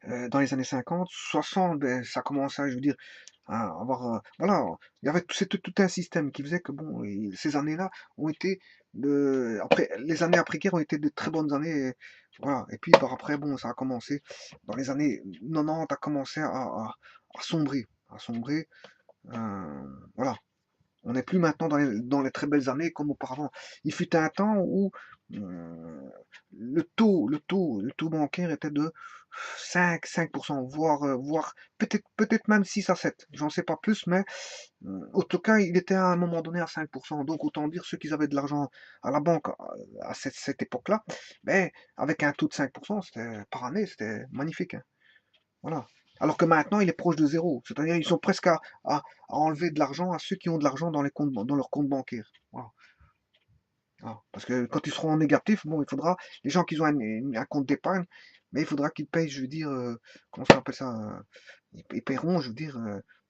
Dans les années 50, 60, ben, ça commençait, je veux dire, à avoir, voilà, il y avait c'était tout un système qui faisait que bon, ces années-là ont été après, les années après-guerre ont été de très bonnes années, et, voilà. Et puis par après, bon, ça a commencé dans les années 90, a commencé à sombrer, à sombrer, voilà. On n'est plus maintenant dans les très belles années comme auparavant. Il fut un temps où le taux bancaire était de 5%, voire peut-être même 6 à 7. J'en sais pas plus, mais en tout cas, il était à un moment donné à 5%. Donc, autant dire ceux qui avaient de l'argent à la banque à cette époque-là, ben, avec un taux de 5% par année, c'était magnifique, hein. Voilà. Alors que maintenant, il est proche de zéro. C'est-à-dire ils sont presque à enlever de l'argent à ceux qui ont de l'argent dans dans leur compte bancaire. Voilà. Voilà. Parce que quand ils seront en négatif, bon, il faudra, les gens qui ont un compte d'épargne, mais il faudra qu'ils payent, je veux dire, comment ça s'appelle ça, ils paieront, je veux dire,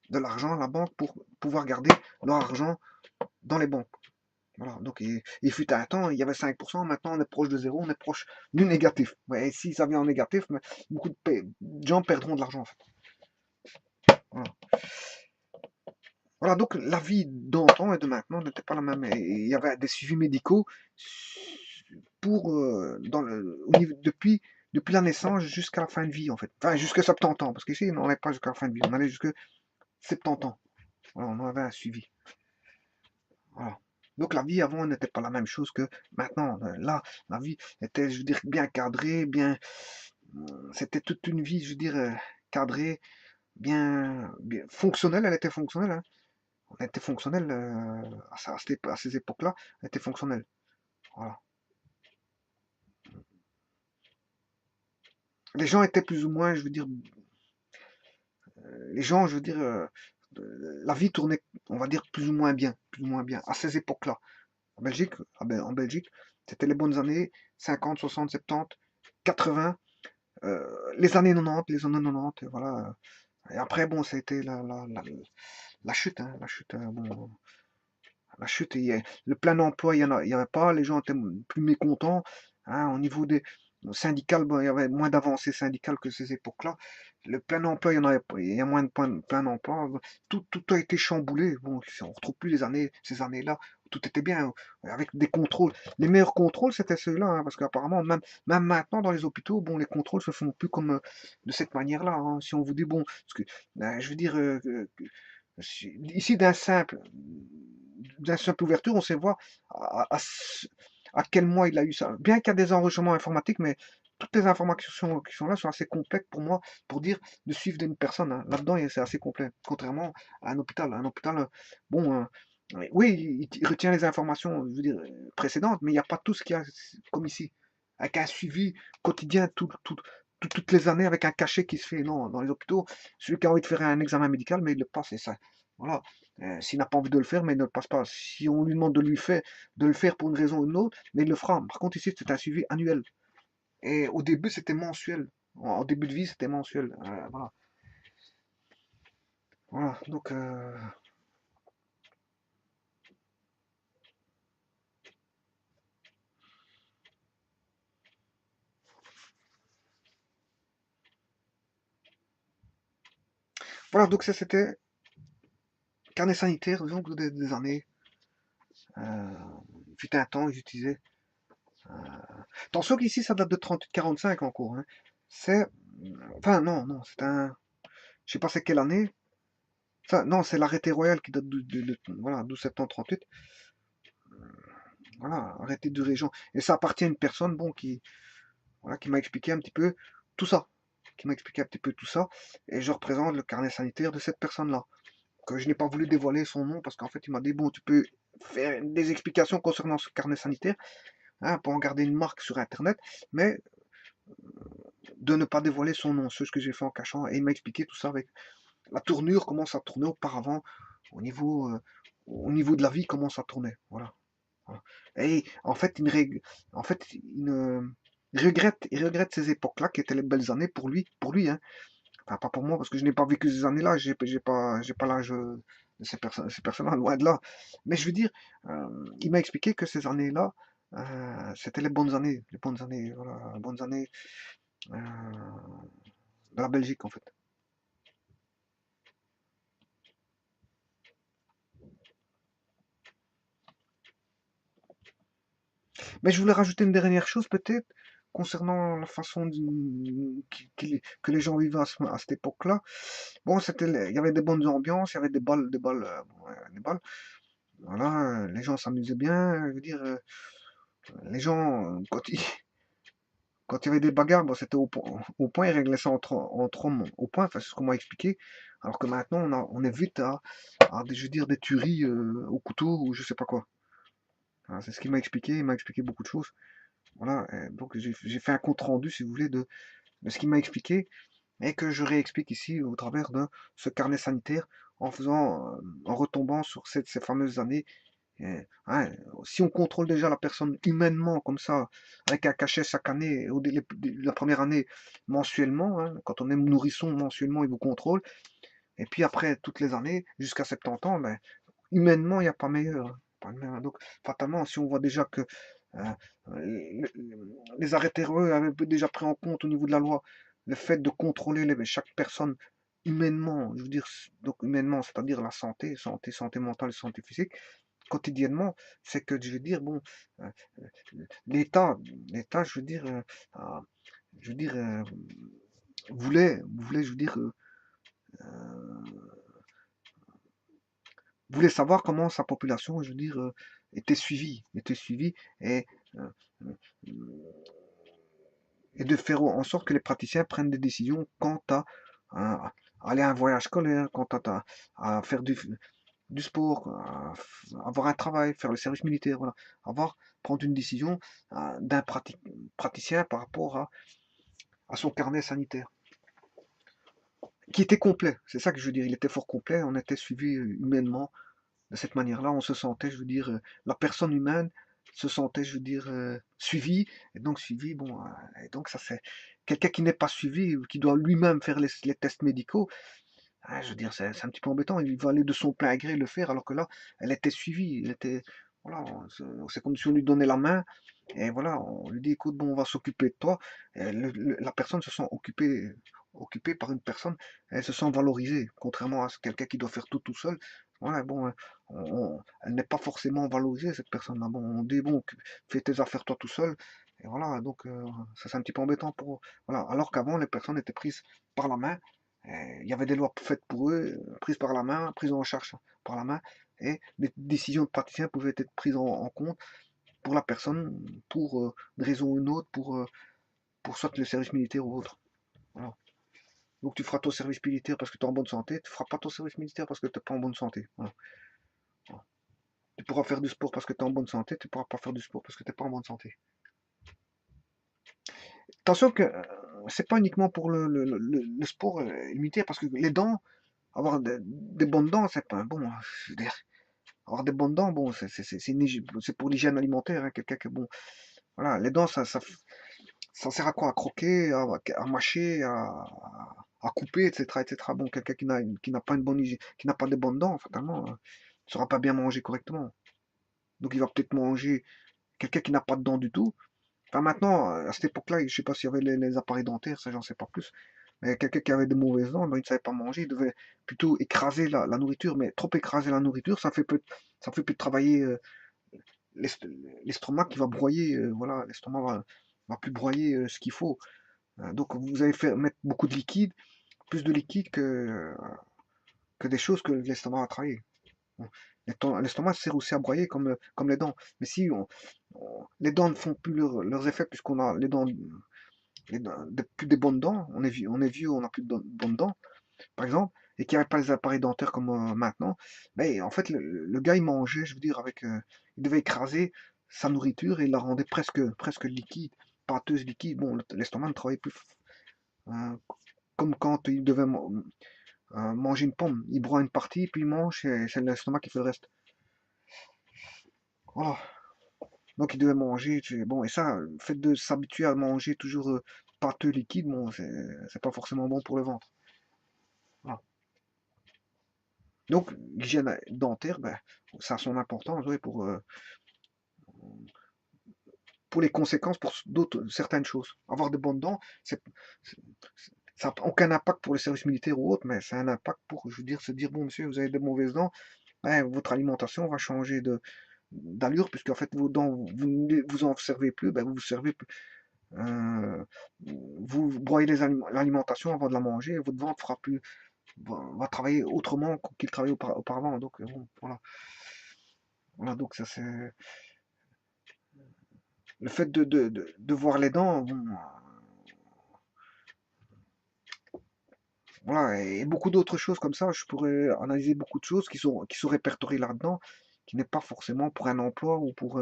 de l'argent à la banque pour pouvoir garder leur argent dans les banques. Voilà. Donc, il fut un temps, il y avait 5%, maintenant on est proche de zéro, on est proche du négatif. Ouais, et si ça vient en négatif, mais beaucoup de gens perdront de l'argent, en fait. Voilà. Voilà, donc la vie d'antan et de maintenant n'était pas la même. Et il y avait des suivis médicaux pour, depuis la naissance jusqu'à la fin de vie, en fait. Enfin, jusqu'à 70 ans, parce qu'ici, on n'allait pas jusqu'à la fin de vie, on allait jusqu'à 70 ans. Voilà, on avait un suivi. Voilà. Donc la vie avant n'était pas la même chose que maintenant. Là, la vie était, je veux dire, bien cadrée, c'était toute une vie, je veux dire, cadrée, bien fonctionnelle, elle était fonctionnelle, hein. On était fonctionnel à ces époques-là, on était fonctionnel. Voilà. Les gens étaient plus ou moins, je veux dire, les gens, je veux dire, la vie tournait, on va dire, plus ou moins bien, à ces époques-là. En Belgique, en Belgique, c'était les bonnes années, 50, 60, 70, 80, les années 90, voilà. Et après, bon, ça a été la chute, hein, la chute, bon, la chute, le plein emploi, il y en a pas, les gens étaient plus mécontents, hein, au niveau des syndicales, bon, il y avait moins d'avancées syndicales que ces époques-là. Le plein emploi, il y en avait pas, il y a moins de plein emploi. Tout a été chamboulé. Bon, on retrouve plus ces années-là. Tout était bien, avec des contrôles. Les meilleurs contrôles, c'était ceux-là, hein, parce qu'apparemment, même maintenant, dans les hôpitaux, bon, les contrôles se font plus comme de cette manière-là, hein. Si on vous dit, bon, parce que, je veux dire, ici, d'une simple ouverture, on sait voir à quel mois il a eu ça. Bien qu'il y a des enregistrements informatiques, mais toutes les informations qui sont là sont assez complètes pour moi, pour dire de suivre une personne, hein. Là-dedans, c'est assez complet. Contrairement à un hôpital. Un hôpital, bon, oui, il retient les informations, je veux dire, précédentes, mais il n'y a pas tout ce qu'il y a comme ici. Avec un suivi quotidien toutes les années, avec un cachet qui se fait. Non, dans les hôpitaux, celui qui a envie de faire un examen médical, mais il le passe, et ça. Voilà. S'il n'a pas envie de le faire, mais il ne le passe pas. Si on lui demande de le faire pour une raison ou une autre, mais il le fera. Par contre, ici, c'est un suivi annuel. Et au début, c'était mensuel. Au début de vie, c'était mensuel. Voilà. Voilà. Donc, voilà. Donc, ça, c'était carnet sanitaire, disons, des années. Euh, il fut un temps, j'utilisais. Euh, Attention qu'ici, ça date de 38-45 en cours, hein. C'est. Enfin, non, non, c'est un. Je sais pas c'est quelle année. Enfin, non, c'est l'arrêté royal qui date voilà, 12 septembre 38. Voilà, arrêté de région. Et ça appartient à une personne, bon, voilà, qui m'a expliqué un petit peu tout ça. Qui m'a expliqué un petit peu tout ça. Et je représente le carnet sanitaire de cette personne-là. Que je n'ai pas voulu dévoiler son nom parce qu'en fait, il m'a dit, bon, tu peux faire des explications concernant ce carnet sanitaire, hein, pour en garder une marque sur Internet, mais de ne pas dévoiler son nom. C'est ce que j'ai fait en cachant. Et il m'a expliqué tout ça avec. la tournure commence à tourner auparavant, au niveau, euh, au niveau de la vie, comment ça tournait. Voilà. Voilà. Et en fait, il regrette ces époques-là qui étaient les belles années pour lui, hein. Enfin, pas pour moi, parce que je n'ai pas vécu ces années-là, j'ai pas l'âge de ces personnes-là, loin de là. Mais je veux dire, il m'a expliqué que ces années-là, c'était les bonnes années, voilà, les bonnes années euh, de la Belgique, en fait. Mais je voulais rajouter une dernière chose, peut-être, concernant la façon que les gens vivaient à cette époque-là. Bon, il y avait des bonnes ambiances, il y avait des balles, bon, des balles. Voilà, les gens s'amusaient bien. Je veux dire, les gens, quand il y avait des bagarres, bon, c'était au point, ils réglaient ça entre hommes au point, enfin, c'est ce qu'on m'a expliqué. Alors que maintenant, on est vite je veux dire, des tueries au couteau ou je sais pas quoi. Voilà, c'est ce qu'il m'a expliqué, il m'a expliqué beaucoup de choses. Voilà, donc j'ai fait un compte rendu, si vous voulez, de ce qu'il m'a expliqué et que je réexplique ici au travers de ce carnet sanitaire en retombant sur ces fameuses années. Hein, si on contrôle déjà la personne humainement comme ça, avec un cachet chaque année, la première année mensuellement, hein, quand on est nourrisson mensuellement, il vous contrôle, et puis après toutes les années, jusqu'à 70 ans, ben, humainement, il n'y a pas meilleur, hein. Pas meilleur. Donc, fatalement, si on voit déjà que euh, les arrêtés avaient déjà pris en compte au niveau de la loi le fait de contrôler chaque personne humainement, je veux dire, donc humainement, c'est-à-dire la santé mentale et santé physique, quotidiennement, c'est que je veux dire, bon, euh, l'État, l'État, euh, je veux dire, voulait, je veux dire, voulait savoir comment sa population, je veux dire, était suivie euh, et de faire en sorte que les praticiens prennent des décisions quant à aller à un voyage scolaire, à faire du sport, avoir un travail, faire le service militaire, voilà, prendre une décision d'un praticien par rapport à son carnet sanitaire, qui était complet. C'est ça que je veux dire. Il était fort complet. On était suivi humainement de cette manière-là. On se sentait, je veux dire, la personne humaine se sentait, je veux dire, suivie. Et donc suivi, bon, et donc ça c'est quelqu'un qui n'est pas suivi, ou qui doit lui-même faire les tests médicaux. Ah, je veux dire, c'est un petit peu embêtant. Il va aller de son plein gré le faire, alors que là, elle était suivie. Voilà, c'est comme si on lui donnait la main, et voilà, on lui dit, écoute, bon, on va s'occuper de toi. Et la personne se sent occupée par une personne, elle se sent valorisée, contrairement à quelqu'un qui doit faire tout seul. Voilà, bon, elle n'est pas forcément valorisée, cette personne-là. Bon, on dit, bon, fais tes affaires toi tout seul. Et voilà, donc ça c'est un petit peu embêtant pour. Voilà, alors qu'avant, les personnes étaient prises par la main. Il y avait des lois faites pour eux, prises par la main, prises en charge par la main, et les décisions de praticiens pouvaient être prises en compte pour la personne, pour une raison ou une autre, pour soit le service militaire ou autre. Voilà. Donc tu feras ton service militaire parce que tu es en bonne santé, tu feras pas ton service militaire parce que tu n'es pas en bonne santé. Voilà. Voilà. Tu pourras faire du sport parce que tu es en bonne santé, tu pourras pas faire du sport parce que tu n'es pas en bonne santé. Attention que c'est pas uniquement pour le sport militaire, parce que les dents, avoir des bonnes dents, c'est pas bon. Je veux dire, avoir des bonnes dents, bon, c'est pour l'hygiène alimentaire, hein, quelqu'un que, bon, voilà, les dents, ça sert à quoi? À croquer, à mâcher, à couper, etc., etc. Bon, quelqu'un qui n'a pas une bonne hygiène, qui n'a pas de bonnes dents, fatalement, ne saura pas bien manger correctement. Donc, il va peut-être manger quelqu'un qui n'a pas de dents du tout. Enfin, maintenant, à cette époque-là, je sais pas s'il y avait les appareils dentaires, ça, j'en sais pas plus. Mais quelqu'un qui avait de mauvaises dents, ben, il ne savait pas manger, il devait plutôt écraser la nourriture, mais trop écraser la nourriture, ça fait plus travailler l'estomac qui va broyer, voilà, l'estomac va plus broyer ce qu'il faut. Donc vous allez mettre beaucoup de liquide, plus de liquide que des choses que l'estomac va travailler. Bon. L'estomac sert aussi à broyer comme les dents. Mais si les dents ne font plus leurs effets puisqu'on a plus des bonnes dents, on est vieux, on n'a plus de bonnes dents, par exemple, et qu'il n'y avait pas les appareils dentaires comme maintenant, mais en fait, le gars, il mangeait, je veux dire, il devait écraser sa nourriture et il la rendait presque liquide, pâteuse liquide. Bon, l'estomac ne travaillait plus, euh, comme quand il devait manger une pomme. Il broie une partie, puis il mange, et c'est l'estomac qui fait le reste. Voilà. Donc il devait manger. Bon, et ça, le fait de s'habituer à manger toujours pâteux liquide, bon, c'est pas forcément bon pour le ventre. Voilà. Donc l'hygiène dentaire, ben, ça a son importance, ouais, pour les conséquences pour d'autres, certaines choses. Avoir de bonnes dents, c'est- ça n'a aucun impact pour le service militaire ou autre, mais c'est un impact pour, je veux dire, se dire, bon, monsieur, vous avez de mauvaises dents, ouais, votre alimentation va changer d'allure, puisque en fait, vos dents, vous ne vous en servez plus, ben, vous vous servez plus. Euh, vous broyez l'alimentation avant de la manger, et votre ventre va travailler autrement qu'il travaillait auparavant. Donc, bon, voilà. Voilà, donc ça c'est. Le fait de voir les dents, bon, voilà, et beaucoup d'autres choses comme ça, je pourrais analyser beaucoup de choses qui sont répertoriées là-dedans, qui n'est pas forcément pour un emploi ou pour,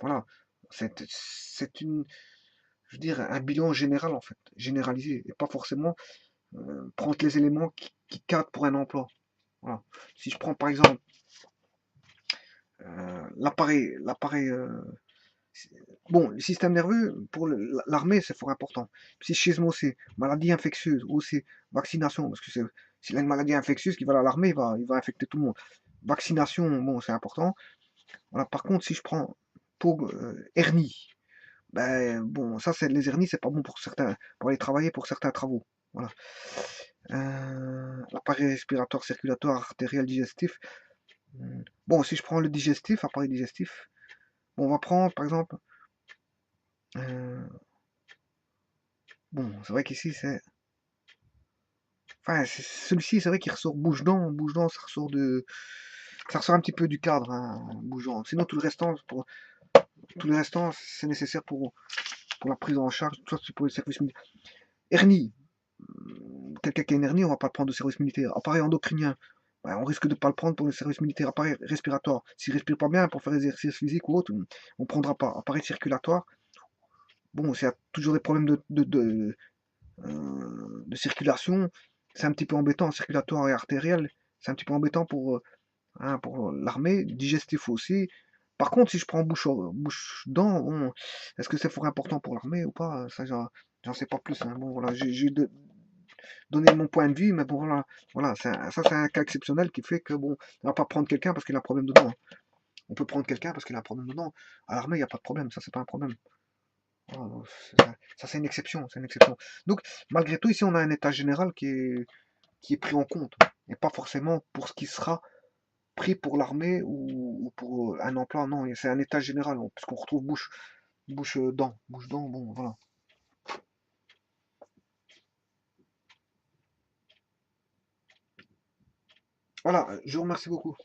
voilà, c'est je veux dire, un bilan général en fait, généralisé, et pas forcément prendre les éléments qui cadrent pour un emploi. Voilà. Si je prends par exemple l'appareil, bon, le système nerveux, pour l'armée, c'est fort important. Psychisme aussi, maladie infectieuse, aussi vaccination, parce que s'il a une maladie infectieuse qui va à l'armée, il va infecter tout le monde. Vaccination, bon, c'est important. Voilà, par contre, si je prends pour hernie, ben bon, ça, c'est les hernies, c'est pas bon pour certains, pour aller travailler pour certains travaux. Voilà. L'appareil respiratoire, circulatoire, artériel, digestif. Bon, si je prends le digestif, appareil digestif, bon, on va prendre par exemple. euh, Bon, c'est vrai qu'ici, c'est. Enfin, celui-ci, c'est vrai qu'il ressort bouche-dent. Bouche-dent, ça ressort un petit peu du cadre, hein, bouche-dent. Sinon, tout le restant, c'est nécessaire pour la prise en charge, soit pour le service militaire. Hernie. Quelqu'un qui a une hernie, on va pas le prendre au service militaire. Appareil endocrinien. Ben, on risque de ne pas le prendre pour le service militaire. Appareil respiratoire. S'il respire pas bien pour faire des exercices physiques ou autre, on ne prendra pas. Appareil circulatoire. Bon, s'il y a toujours des problèmes de circulation, c'est un petit peu embêtant, circulatoire et artériel, c'est un petit peu embêtant hein, pour l'armée, digestif aussi. Par contre, si je prends bouche-dent, bon, est-ce que c'est fort important pour l'armée ou pas? Ça, j'en sais pas plus, hein. Bon, voilà, j'ai donné mon point de vue, mais bon, voilà, ça c'est un cas exceptionnel qui fait que, bon, on va pas prendre quelqu'un parce qu'il a un problème de dent, hein. On peut prendre quelqu'un parce qu'il a un problème de dent. À l'armée, il n'y a pas de problème, ça c'est pas un problème. Voilà, donc, ça, c'est une exception, c'est une exception. Donc, malgré tout, ici, on a un état général qui est pris en compte, et pas forcément pour ce qui sera pris pour l'armée ou pour un emploi, non, c'est un état général, puisqu'on retrouve bouche-dent, bon, voilà. Voilà, je vous remercie beaucoup.